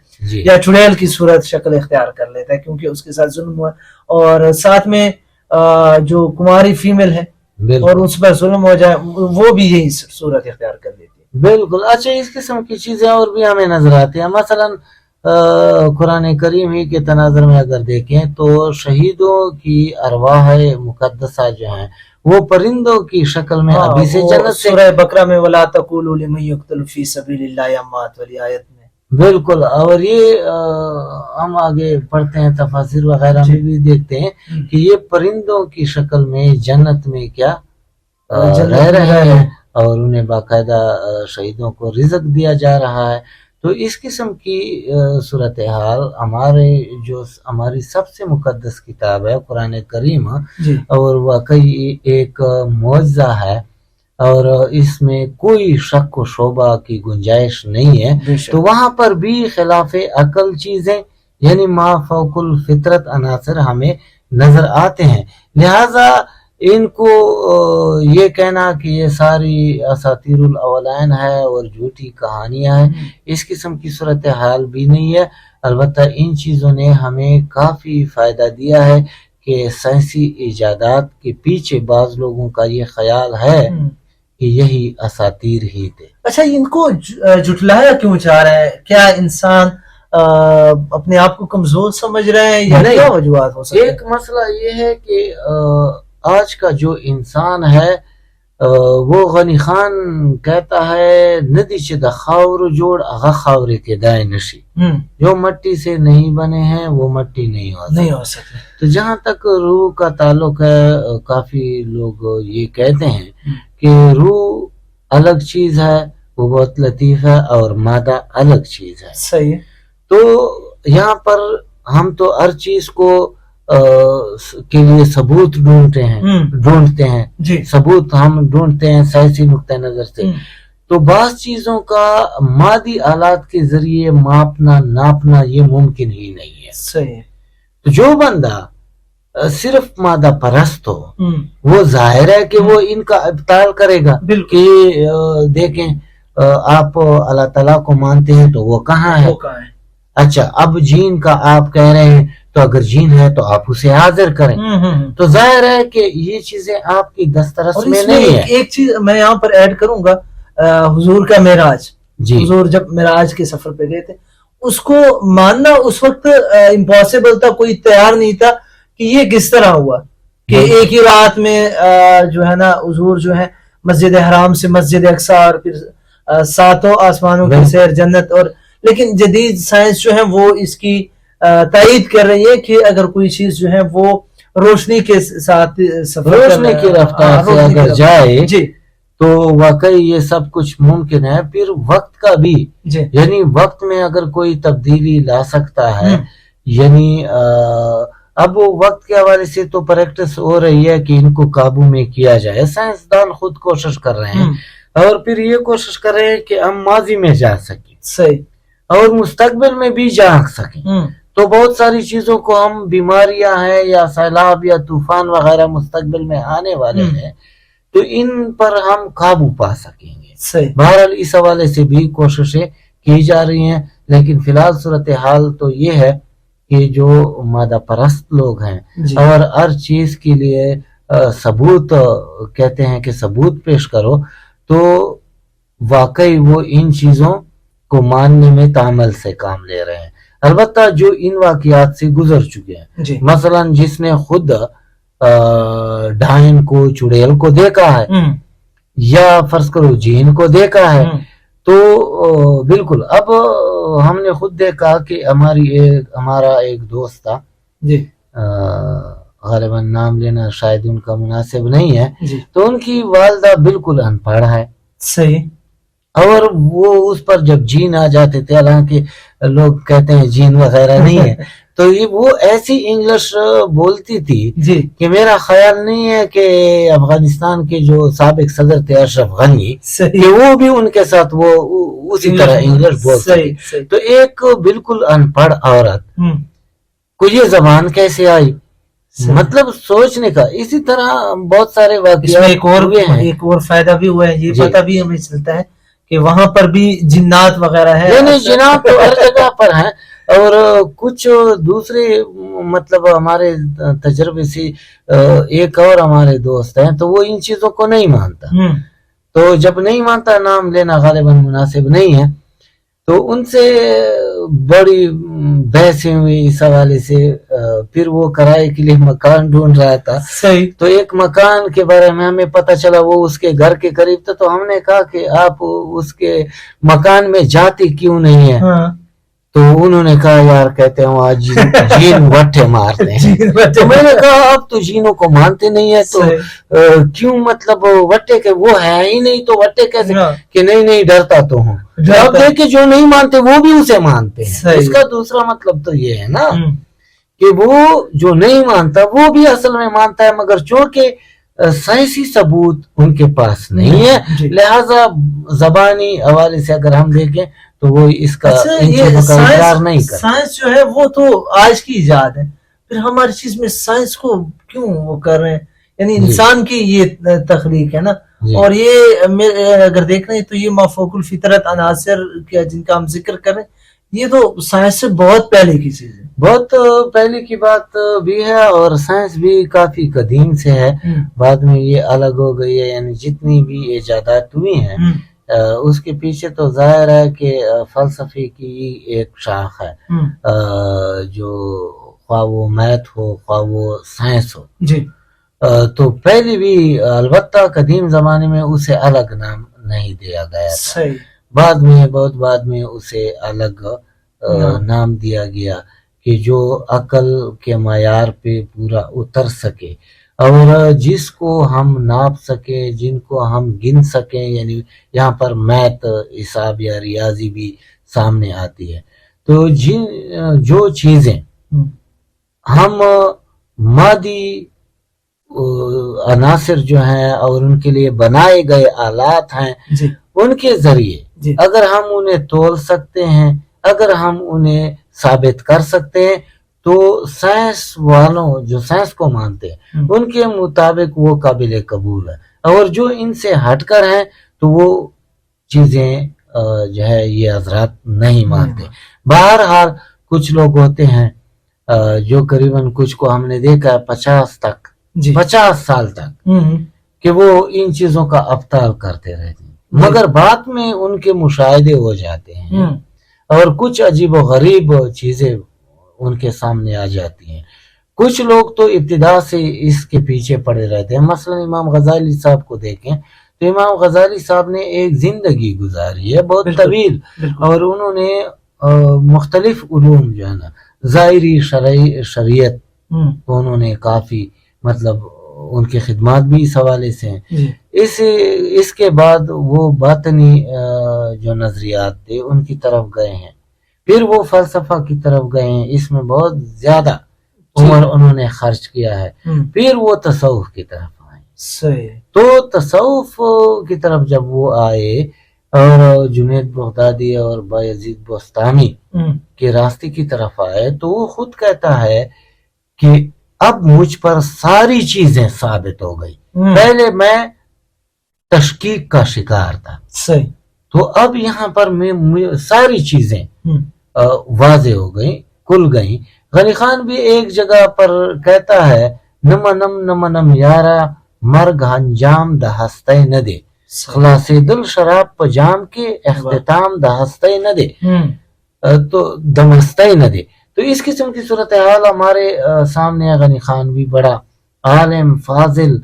یا چڑیل کی صورت شکل اختیار کر لیتا ہے کیونکہ اس کے ساتھ ظلم ہوا، اور ساتھ میں جو کماری فیمیل ہے اور اس پر ظلم ہو جائے وہ بھی یہی صورت اختیار کر لیتی ہے۔ بالکل۔ اچھا، اس قسم کی چیزیں اور بھی ہمیں نظر آتی ہیں، مثلا قرآن کریم ہی کے تناظر میں اگر دیکھیں تو شہیدوں کی ارواح مقدسہ جو ہیں وہ پرندوں کی شکل میں ابھی سے جنت سے، سورہ بقرہ میں وَلَا تَقُولُوا لِمَن يُقْتَلُ فِي سَبِيلِ اللَّهِ أَمْوَاتٌ والی آیت میں، بالکل۔ اور یہ ہم آگے پڑھتے ہیں تفاسیر وغیرہ میں بھی دیکھتے ہیں کہ یہ پرندوں کی شکل میں جنت میں کیا رہ رہے ہیں، اور انہیں باقاعدہ شہیدوں کو رزق دیا جا رہا ہے۔ تو اس قسم کی صورتحال ہماری سب سے مقدس کتاب ہے قرآن کریم، اور واقعی ایک معجزہ ہے، اور اس میں کوئی شک و شبہ کی گنجائش نہیں ہے۔ تو وہاں پر بھی خلاف عقل چیزیں، یعنی ما فوق الفطرت عناصر ہمیں نظر آتے ہیں، لہذا ان کو یہ کہنا کہ یہ ساری اساطیر الاولین ہے اور جھوٹی کہانیاں ہیں، اس قسم کی صورتحال بھی نہیں ہے۔ البتہ ان چیزوں نے ہمیں کافی فائدہ دیا ہے کہ سائنسی ایجادات کے پیچھے بعض لوگوں کا یہ خیال ہے کہ یہی اساطیر ہی تھے۔ اچھا، ان کو جھٹلایا کیوں چاہ رہے ہیں؟ کیا انسان اپنے آپ کو کمزور سمجھ رہے ہیں یا کیا وجوہات ہو سکتے ہیں؟ ایک مسئلہ یہ ہے کہ آج کا جو انسان ہے وہ غنی خان کہتا ہے ندی چھ د خاور جوڑ اغا خاورے کے دائیں نشی، جو مٹی سے نہیں بنے ہیں وہ مٹی نہیں ہو سکتے. تو جہاں تک روح کا تعلق ہے، کافی لوگ یہ کہتے ہیں کہ روح الگ چیز ہے، وہ بہت لطیف ہے، اور مادہ الگ چیز ہے. صحیح. تو یہاں پر ہم تو ہر چیز کو کے لیے ثبوت ڈھونڈتے ہیں جی. ثبوت ہم ڈھونڈتے ہیں سائنسی نقطہ نظر سے. تو بعض چیزوں کا مادی آلات کے ذریعے ماپنا ناپنا یہ ممکن ہی نہیں ہے. صحیح. تو جو بندہ صرف مادہ پرست ہو وہ ظاہر ہے کہ وہ ان کا ابطال کرے گا کہ دیکھیں آپ اللہ تعالیٰ کو مانتے ہیں تو وہ کہاں ہے. اچھا اب جین کا آپ کہہ رہے ہیں تو اگر جین ہے تو آپ اسے حاضر کریں. تو ظاہر ہے کہ یہ چیزیں آپ کی دسترس میں نہیں ہے. ایک چیز میں یہاں پر ایڈ کروں گا، حضور کا معراج. حضور جب معراج کے سفر پہ گئے تھے، اس کو ماننا اس وقت امپاسبل تھا، کوئی تیار نہیں تھا کہ یہ کس طرح ہوا کہ ایک ہی رات میں جو ہے نا حضور جو ہے مسجد حرام سے مسجد اقصی اور پھر ساتوں آسمانوں کی سیر جنت. اور لیکن جدید سائنس جو ہے وہ اس کی تائید کر رہی ہے کہ اگر کوئی چیز جو ہے وہ روشنی کے ساتھ روشنی کی رفتار سے اگر جائے تو واقعی یہ سب کچھ ممکن ہے. پھر وقت کا بھی یعنی وقت میں اگر کوئی تبدیلی لا سکتا ہے، یعنی اب وقت کے حوالے سے تو پریکٹس ہو رہی ہے کہ ان کو قابو میں کیا جائے. سائنسدان خود کوشش کر رہے ہیں اور پھر یہ کوشش کر رہے ہیں کہ ہم ماضی میں جا سکیں. صحیح. اور مستقبل میں بھی جا سکیں. تو بہت ساری چیزوں کو ہم بیماریاں ہیں یا سیلاب یا طوفان وغیرہ مستقبل میں آنے والے ہیں تو ان پر ہم قابو پا سکیں گے. بہرحال اس حوالے سے بھی کوششیں کی جا رہی ہیں، لیکن فی الحال صورتحال تو یہ ہے کہ جو مادہ پرست لوگ ہیں اور ہر چیز کے لیے ثبوت کہتے ہیں کہ ثبوت پیش کرو، تو واقعی وہ ان چیزوں کو ماننے میں تعامل سے کام لے رہے ہیں. البتہ جو ان واقعات سے گزر چکے ہیں، مثلا جس نے خود ڈائن کو چڑیل کو دیکھا ہے یا فرض کرو جین کو دیکھا ہے، تو بالکل اب ہم نے خود دیکھا کہ ہمارا ایک دوست تھا، غالباً نام لینا شاید ان کا مناسب نہیں ہے، تو ان کی والدہ بالکل ان پڑھ ہے. صحیح. اور وہ اس پر جب جین آ جاتے تھے، حالانکہ لوگ کہتے ہیں جین وغیرہ نہیں ہے، تو یہ وہ ایسی انگلش بولتی تھی کہ میرا خیال نہیں ہے کہ افغانستان کے جو سابق صدر تھے اشرف غنی کہ وہ بھی ان کے ساتھ وہ اسی طرح انگلش بولتی تھی. تو ایک بالکل ان پڑھ عورت کو یہ زبان کیسے آئی؟ مطلب سوچنے کا. اسی طرح بہت سارے واقعات. ایک اور فائدہ بھی ہوا ہے، یہ پتہ بھی ہمیں چلتا ہے کہ وہاں پر بھی جنات وغیرہ ہے. نہیں جنات تو ہر جگہ پر ہیں، اور کچھ دوسرے مطلب ہمارے تجربے سے ایک اور ہمارے دوست ہیں تو وہ ان چیزوں کو نہیں مانتا. تو جب نہیں مانتا، نام لینا غالباً مناسب نہیں ہے، تو ان سے بڑی بحثیں ہوئی اس حوالے سے. پھر وہ کرائے کے لیے مکان ڈھونڈ رہا تھا. تو ایک مکان کے بارے میں ہمیں پتہ چلا وہ اس کے گھر کے قریب تھا، تو ہم نے کہا کہ آپ اس کے مکان میں جاتے کیوں نہیں ہیں؟ تو انہوں نے کہا یار کہتے ہیں آج جین وٹے مارتے ہیں. تو میں نے کہا آپ تو جینوں کو مانتے نہیں ہیں تو کیوں مطلب وٹے کے وہ ہے ہی نہیں تو وٹے کیسے؟ کہ نہیں ڈرتا تو ہوں. اب دیکھیں جو نہیں مانتے وہ بھی اسے مانتے ہیں. اس کا دوسرا مطلب تو یہ ہے نا کہ وہ جو نہیں مانتا وہ بھی اصل میں مانتا ہے، مگر چونکہ سائنسی ثبوت ان کے پاس نہیں ہے، لہذا زبانی حوالے سے اگر ہم دیکھیں تو وہ اس کا انکار نہیں کرتا. سائنس جو ہے وہ تو آج کی ایجاد ہے، پھر ہماری چیز میں سائنس کو کیوں وہ کر رہے ہیں؟ یعنی انسان کی یہ تخلیق ہے نا. اور یہ اگر دیکھ رہے ہیں تو یہ مافوق الفطرت عناصر جن کا ہم ذکر کریں، یہ تو سائنس سے بہت پہلے کی چیز ہے، بہت پہلے کی بات بھی ہے، اور سائنس بھی کافی قدیم سے ہے. بعد میں یہ الگ ہو گئی ہے، یعنی جتنی بھی ایجادات ہوئی ہیں اس کے پیچھے تو ظاہر ہے کہ فلسفے کی ایک شاخ ہے، جو خواہ وہ میتھ ہو خواہ وہ سائنس ہو. تو پہلے بھی البتہ قدیم زمانے میں اسے الگ نام نہیں دیا گیا تھا، صحیح، بہت بعد میں اسے الگ نام دیا گیا کہ جو عقل کے معیار پہ پورا اتر سکے اور جس کو ہم ناپ سکے، جن کو ہم گن سکیں، یعنی یہاں پر میتھ، حساب یا ریاضی بھی سامنے آتی ہے۔ تو جو چیزیں ہم مادی عناصر جو ہیں اور ان کے لیے بنائے گئے آلات ہیں، ان کے ذریعے اگر ہم انہیں تول سکتے ہیں، اگر ہم انہیں ثابت کر سکتے ہیں، تو سائنس والوں جو سائنس کو مانتے ہیں ان کے مطابق وہ قابل قبول ہے، اور جو ان سے ہٹ کر ہیں تو وہ چیزیں جو ہے یہ حضرات نہیں مانتے۔ بہرحال کچھ لوگ ہوتے ہیں جو قریباً کچھ کو ہم نے دیکھا 50 سال تک کہ وہ ان چیزوں کا ابطال کرتے رہتے ہیں، مگر بعد میں ان کے مشاہدے ہو جاتے ہیں اور کچھ عجیب و غریب چیزیں ان کے سامنے آ جاتی ہیں۔ کچھ لوگ تو ابتدا سے اس کے پیچھے پڑے رہتے ہیں، مثلا امام غزالی صاحب کو دیکھیں تو امام غزالی صاحب نے ایک زندگی گزاری ہے بہت طویل، اور انہوں نے مختلف علوم جو ہے نا ظاہری شریعت انہوں نے کافی مطلب ان کی خدمات بھی اس حوالے سے ہیں۔ اس کے بعد وہ باطنی جو نظریات تھے ان کی طرف گئے ہیں، پھر وہ فلسفہ کی طرف گئے ہیں، اس میں بہت زیادہ عمر انہوں نے خرچ کیا ہے، پھر وہ تصوف کی طرف آئے۔ تو تصوف کی طرف جب وہ آئے اور جنید بغدادی اور بایزید بستامی کے راستے کی طرف آئے، تو وہ خود کہتا ہے کہ اب مجھ پر ساری چیزیں ثابت ہو گئی، پہلے میں تشکیک کا شکار تھا، تو اب یہاں پر میں ساری چیزیں واضح ہو گئیں، کھل گئیں۔ غنی خان بھی ایک جگہ پر کہتا ہے نمنم یارا مرگ انجام دہستے نہ دے، خلاص دل شراب پجام کے اختتام دہستے نہ دے، تو دمستے نہ دے۔ تو اس قسم کی صورتحال ہمارے سامنے ہے۔ غنی خان بھی بڑا عالم، فاضل،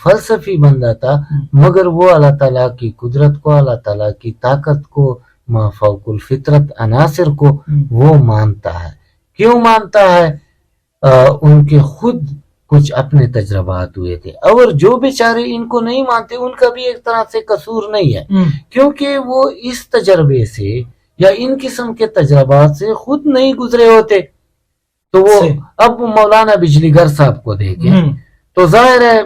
فلسفی بندہ تھا، مگر وہ اللہ تعالیٰ کی قدرت کو، اللہ تعالیٰ کی طاقت کو، ما فوق الفطرت عناصر کو وہ مانتا ہے۔ کیوں مانتا ہے؟ ان کے خود کچھ اپنے تجربات ہوئے تھے، اور جو بیچارے ان کو نہیں مانتے ان کا بھی ایک طرح سے قصور نہیں ہے، کیونکہ وہ اس تجربے سے یا ان قسم کے تجربات سے خود نہیں گزرے ہوتے۔ تو وہ اب مولانا بجلی گر صاحب کو دیکھیں تو ظاہر ہے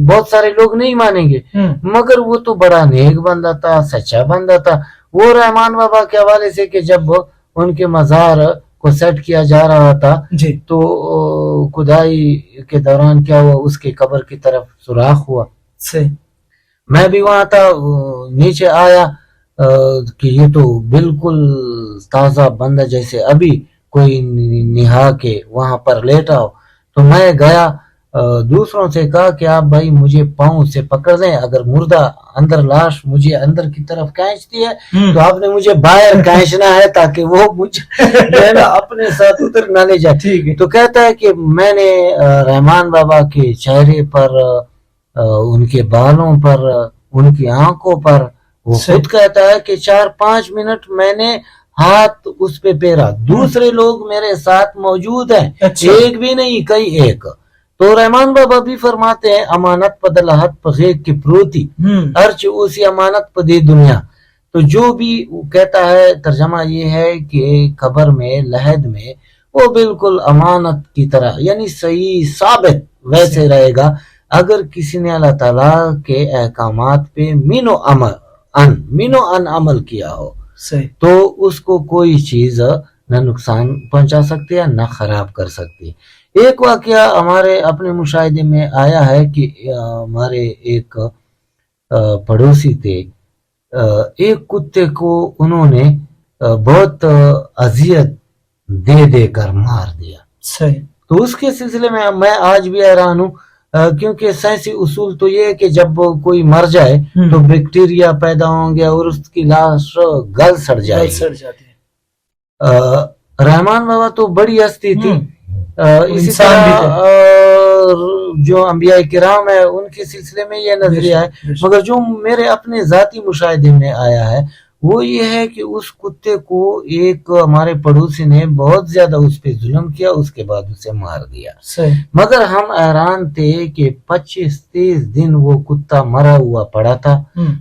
بہت سارے لوگ نہیں مانیں گے، مگر وہ تو بڑا نیک بندہ تھا، سچا بندہ تھا۔ وہ رحمان بابا کے حوالے سے کہ جب ان کے مزار کو سیٹ کیا جا رہا تھا تو کھدائی کے دوران کیا ہوا، اس کے قبر کی طرف سوراخ ہوا، میں بھی وہاں تھا، نیچے آیا کہ یہ تو بالکل تازہ بندہ جیسے ابھی کوئی نہا کے وہاں پر لیٹا ہو۔ تو میں گیا، دوسروں سے کہا کہ آپ بھائی مجھے پاؤں سے پکڑ دیں، اگر مردہ اندر لاش مجھے اندر کی طرف کھینچتی ہے تو آپ نے مجھے باہر کھینچنا ہے تاکہ وہ مجھے اپنے ساتھ ادھر نہ لے جائے۔ تو کہتا ہے کہ میں نے رحمان بابا کے چہرے پر، ان کے بالوں پر، ان کی آنکھوں پر، وہ خود کہتا ہے کہ 4-5 منٹ میں نے ہاتھ اس پہ پھیرا، دوسرے لوگ میرے ساتھ موجود ہیں، ایک بھی نہیں کئی ایک۔ تو رحمان بابا بھی فرماتے ہیں امانت پدلہت پغیق کی پروتی، ارچ اسی امانت پدی دنیا۔ تو جو بھی کہتا ہے ترجمہ یہ ہے کہ قبر میں، لحد میں وہ بالکل امانت کی طرح، یعنی صحیح ثابت ویسے رہے گا اگر کسی نے اللہ تعالیٰ کے احکامات پہ مین و ان عمل کیا ہو، تو اس کو کوئی چیز نہ نقصان پہنچا سکتی ہے نہ خراب کر سکتی۔ ایک واقعہ ہمارے اپنے مشاہدے میں آیا ہے کہ ہمارے ایک پڑوسی تھے، ایک کتے کو انہوں نے بہت اذیت دے کر مار دیا۔ تو اس کے سلسلے میں آج بھی حیران ہوں، کیونکہ سائنسی اصول تو یہ ہے کہ جب کوئی مر جائے تو بیکٹیریا پیدا ہوں گے اور اس کی لاش گل سڑ جائے گی۔ رحمان بابا تو بڑی ہستی تھی، اسی طرح جو انبیاء کرام ہے ان کے سلسلے میں یہ نظریہ ہے، مگر جو میرے اپنے ذاتی مشاہدے میں آیا ہے وہ یہ ہے کہ اس کتے کو ایک ہمارے پڑوسی نے بہت زیادہ اس پہ ظلم کیا، اس کے بعد اسے مار دیا، مگر ہم حیران تھے کہ 25-30 دن وہ کتا مرا ہوا پڑا تھا،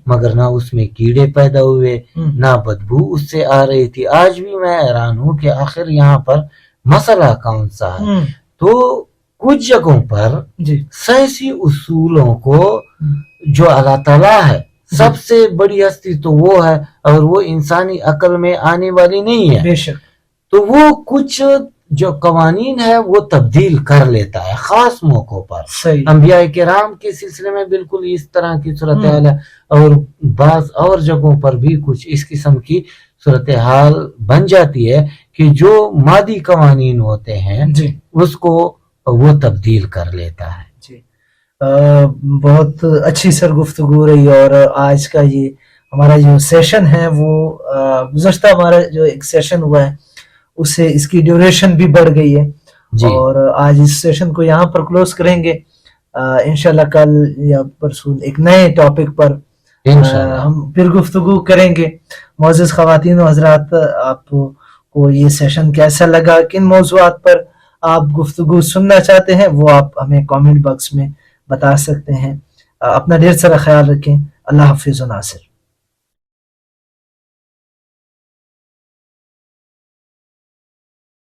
مگر نہ اس میں کیڑے پیدا ہوئے، نہ بدبو اس سے آ رہی تھی۔ آج بھی میں حیران ہوں کہ آخر یہاں پر مسئلہ کون سا ہے۔ تو کچھ جگہوں پر سائنسی اصولوں کو جو اللہ تعالیٰ ہے، سب سے بڑی ہستی تو وہ ہے اور وہ انسانی عقل میں آنے والی نہیں ہے، بے شک، تو وہ کچھ جو قوانین ہے وہ تبدیل کر لیتا ہے خاص موقعوں پر۔ انبیاء کرام کے سلسلے میں بالکل اس طرح کی صورتحال ہے، اور بعض اور جگہوں پر بھی کچھ اس قسم کی صورتحال بن جاتی ہے کہ جو مادی قوانین ہوتے ہیں اس کو وہ تبدیل کر لیتا ہے۔ بہت اچھی سر گفتگو رہی، اور آج کا یہ ہمارا جو سیشن ہے وہ گزشتہ ہمارا جو ایک سیشن ہوا ہے اس سے اس کی ڈیوریشن بھی بڑھ گئی ہے، اور آج اس سیشن کو یہاں پر کلوز کریں گے۔ انشاءاللہ کل یا پرسوں ایک نئے ٹاپک پر ہم پھر گفتگو کریں گے۔ معزز خواتین و حضرات، آپ کو یہ سیشن کیسا لگا، کن موضوعات پر آپ گفتگو سننا چاہتے ہیں، وہ آپ ہمیں کامنٹ باکس میں بتا سکتے ہیں۔ اپنا ڈھیر سارا خیال رکھیں۔ اللہ حافظ و ناصر۔